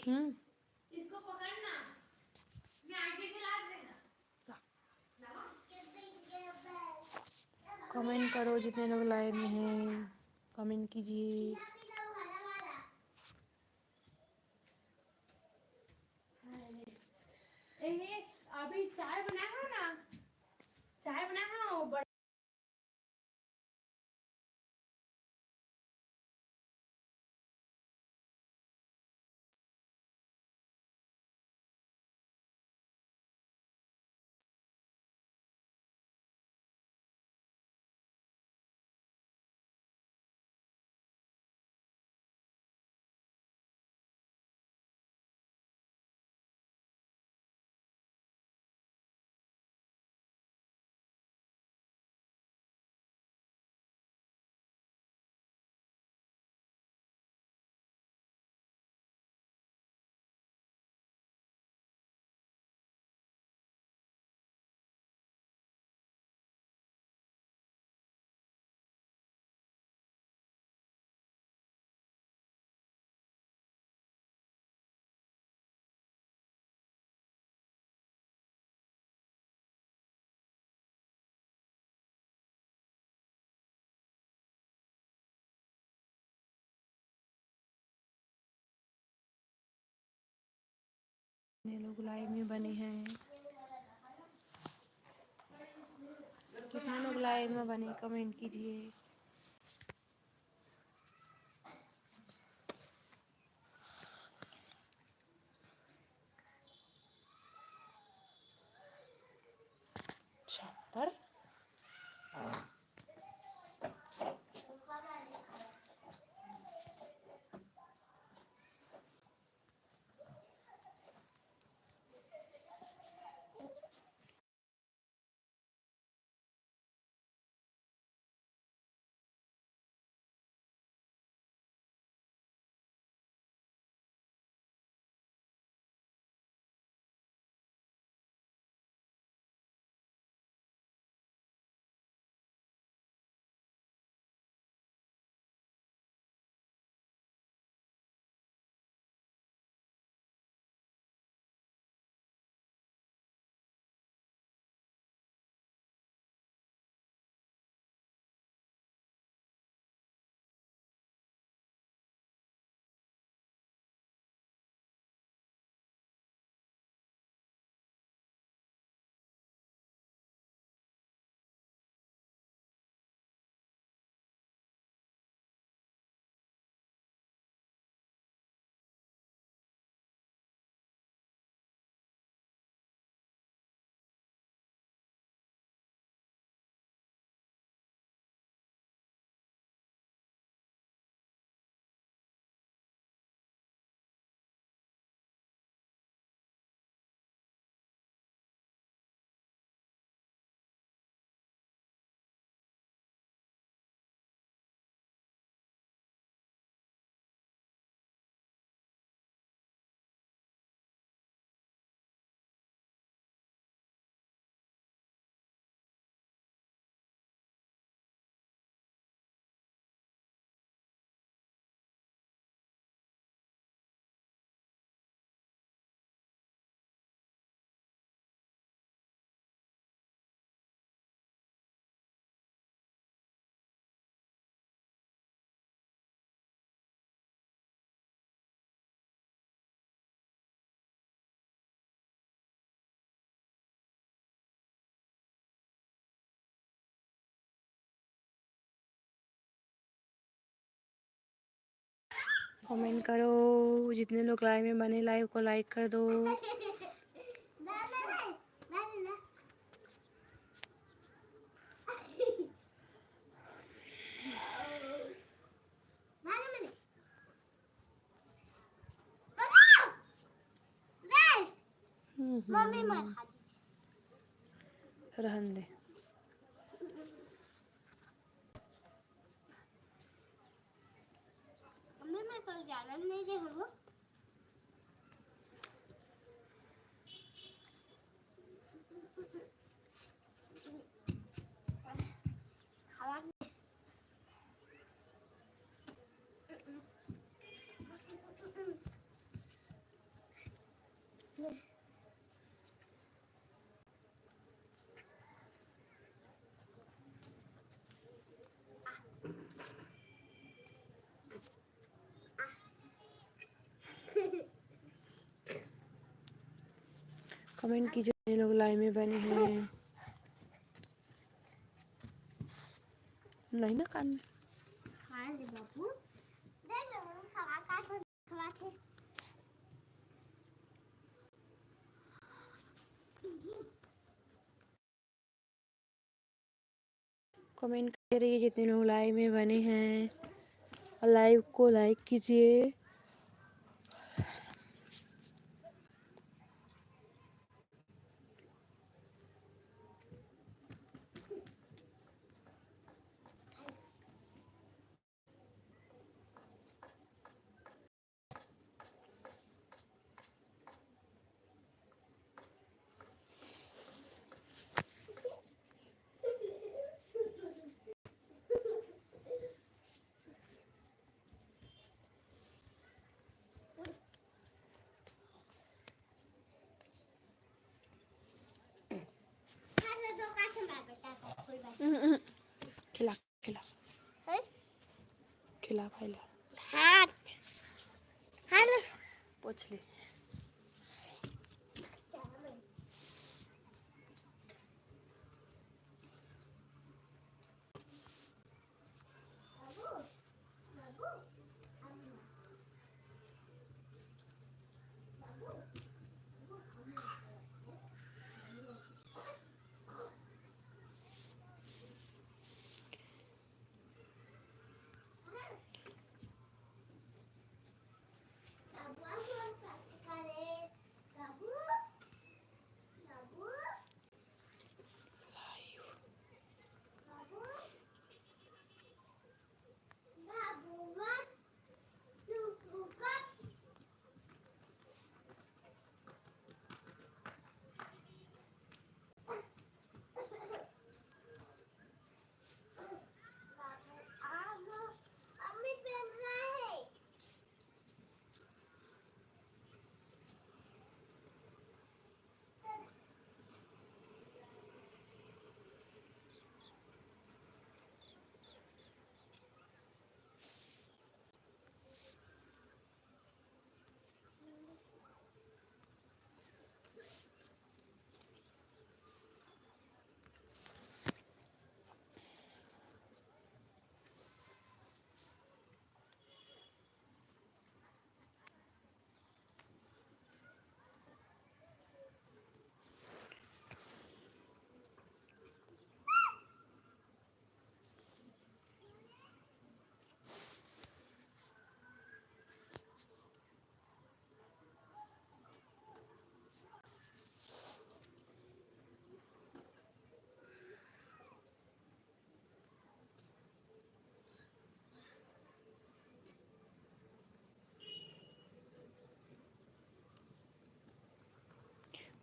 हम्म। इसको पकड़ना, मैं आगे चला देना। कमेंट करो जितने लोग लाइव में हैं, कमेंट कीजिए। अभी चाय बनाया हो ना, चाय बनाया हो बड़ा कितने लोग लाइव में बने हैं, कितने लोग लाइव में बने कमेंट कीजिए। छप्पर कमेंट करो जितने लोग लाइव में बने, लाइव को लाइक कर दो। रहन दे। मैं कल जाना नहीं दे हूँ। कमेंट कीजिए जितने लोग लाइव में बने हैं। नहीं ना कान में। हाँ जी बाबू, देख लो खवा का खवा थे। कमेंट कर रही है जितने लोग लाइव में बने हैं और लाइव को लाइक कीजिए। दो का से मैं बताता हूँ कोई बात। खिला खिला है? खिला पहले। हाथ हेलो पूछ ले।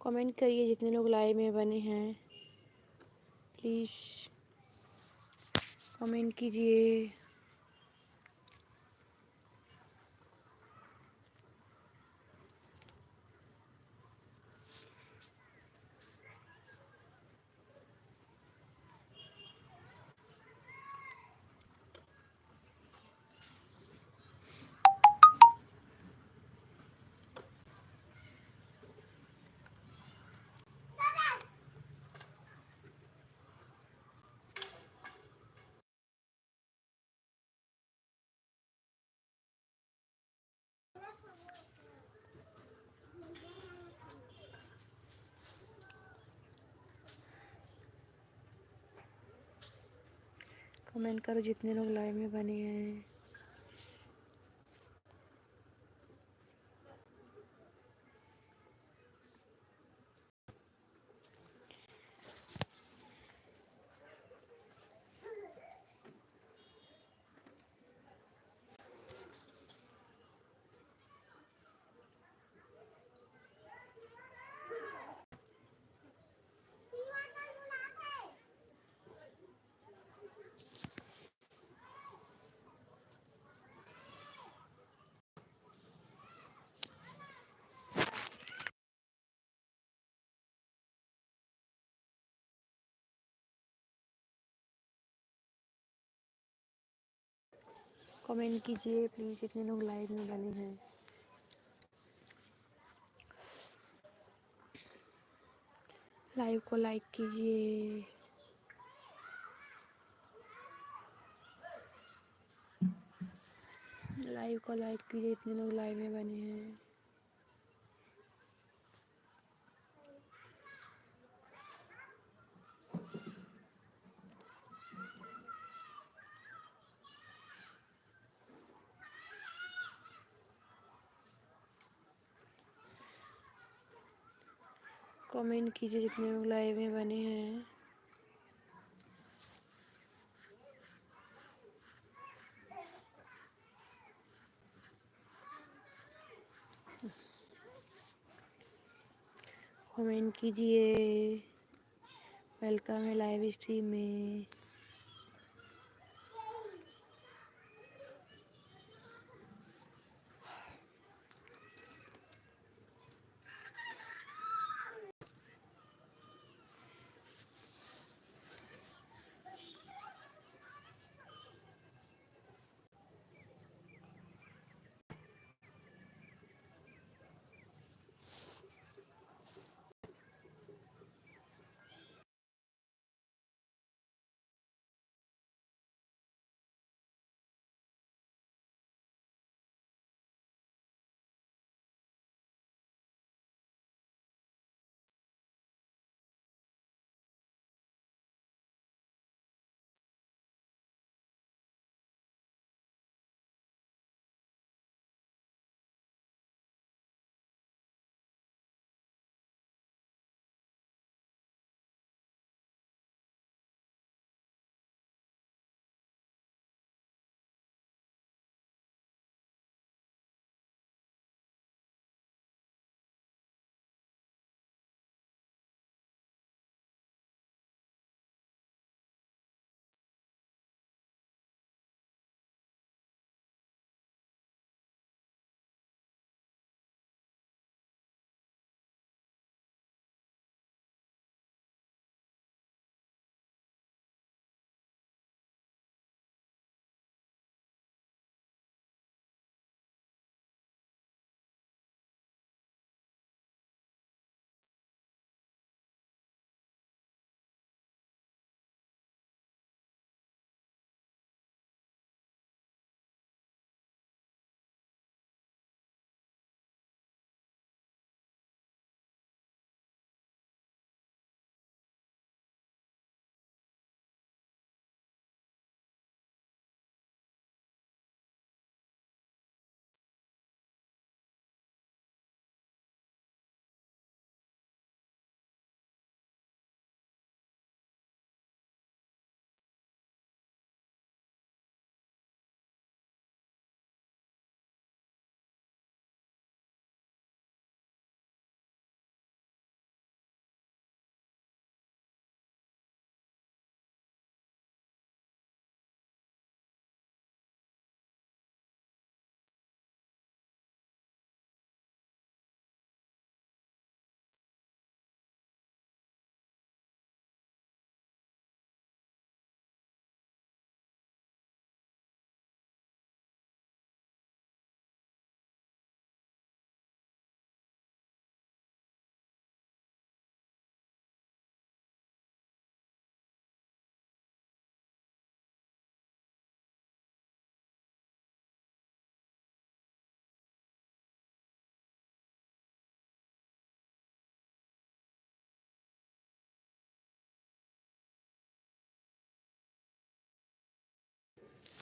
कमेंट करिए जितने लोग लाइव में बने हैं। प्लीज़ कमेंट कीजिए। कमेंट करो जितने लोग लाइव में बने हैं। कमेंट कीजिए प्लीज़, जितने लोग लाइव में बने हैं। लाइव को लाइक कीजिए। लाइव को लाइक कीजिए, इतने लोग लाइव में बने हैं। कमेंट कीजिए, जितने लोग लाइव में बने हैं। कमेंट कीजिए। वेलकम है लाइव स्ट्रीम में।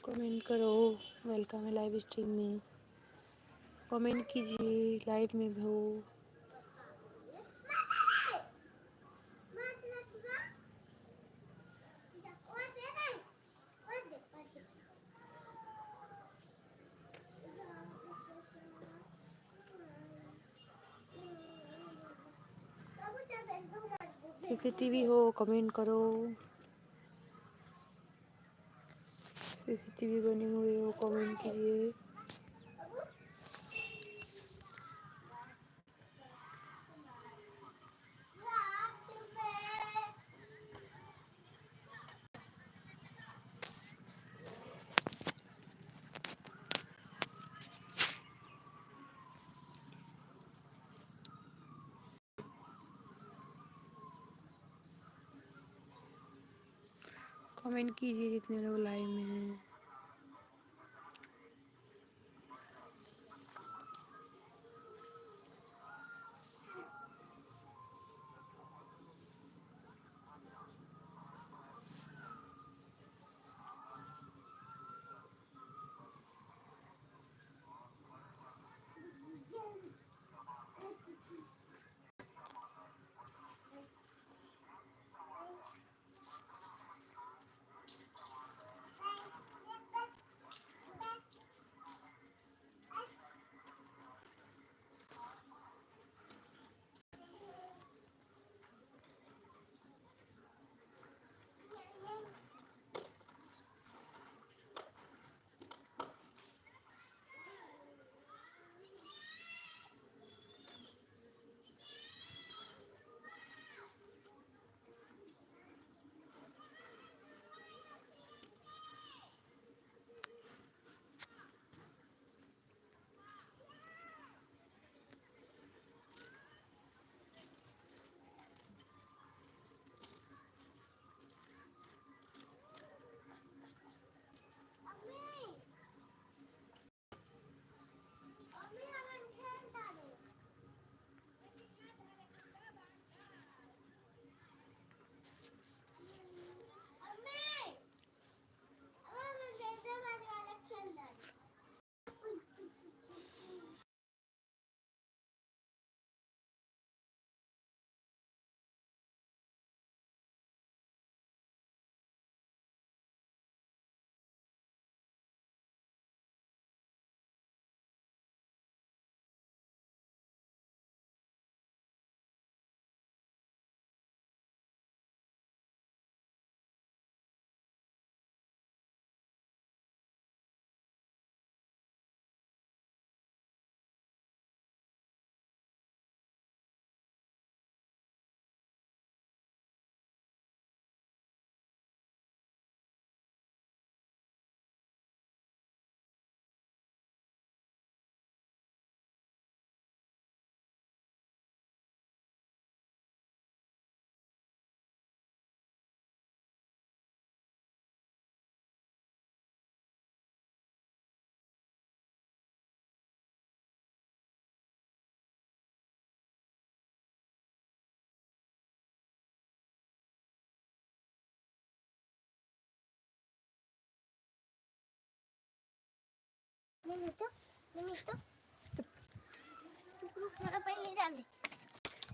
कमेंट करो, वेलकम है लाइव स्ट्रीम में। कमेंट कीजिए, लाइव में हो। सीसीटीवी हो, कमेंट करो। सीसीटीवी बने हुए हो, कमेंट कीजिए। कमेंट कीजिए जितने लोग लाइव में हैं।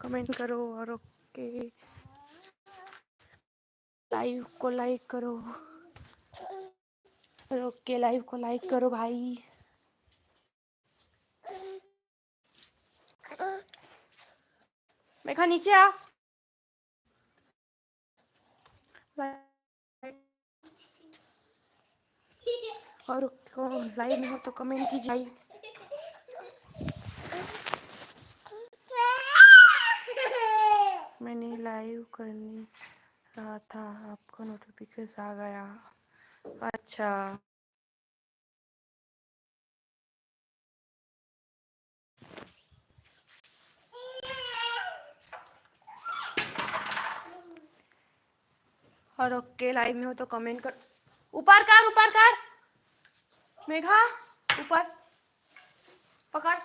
कमेंट करो और ओके, लाइव को लाइक करो और ओके, लाइव को लाइक करो भाई। मेघा नीचे आ। और लाइव में हो तो कमेंट कीजिए। मैंने लाइव करने रहा था, आपका नोटिफिकेशन आ गया। अच्छा, और ओके, लाइव में हो तो कमेंट कर। ऊपर कर मेघा, ऊपर पकड़।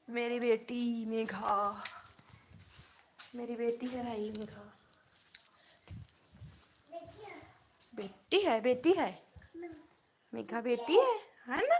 मेरी बेटी मेघा, मेरी बेटी है भाई मेघा। बेटी है मेघा, बेटी है ना?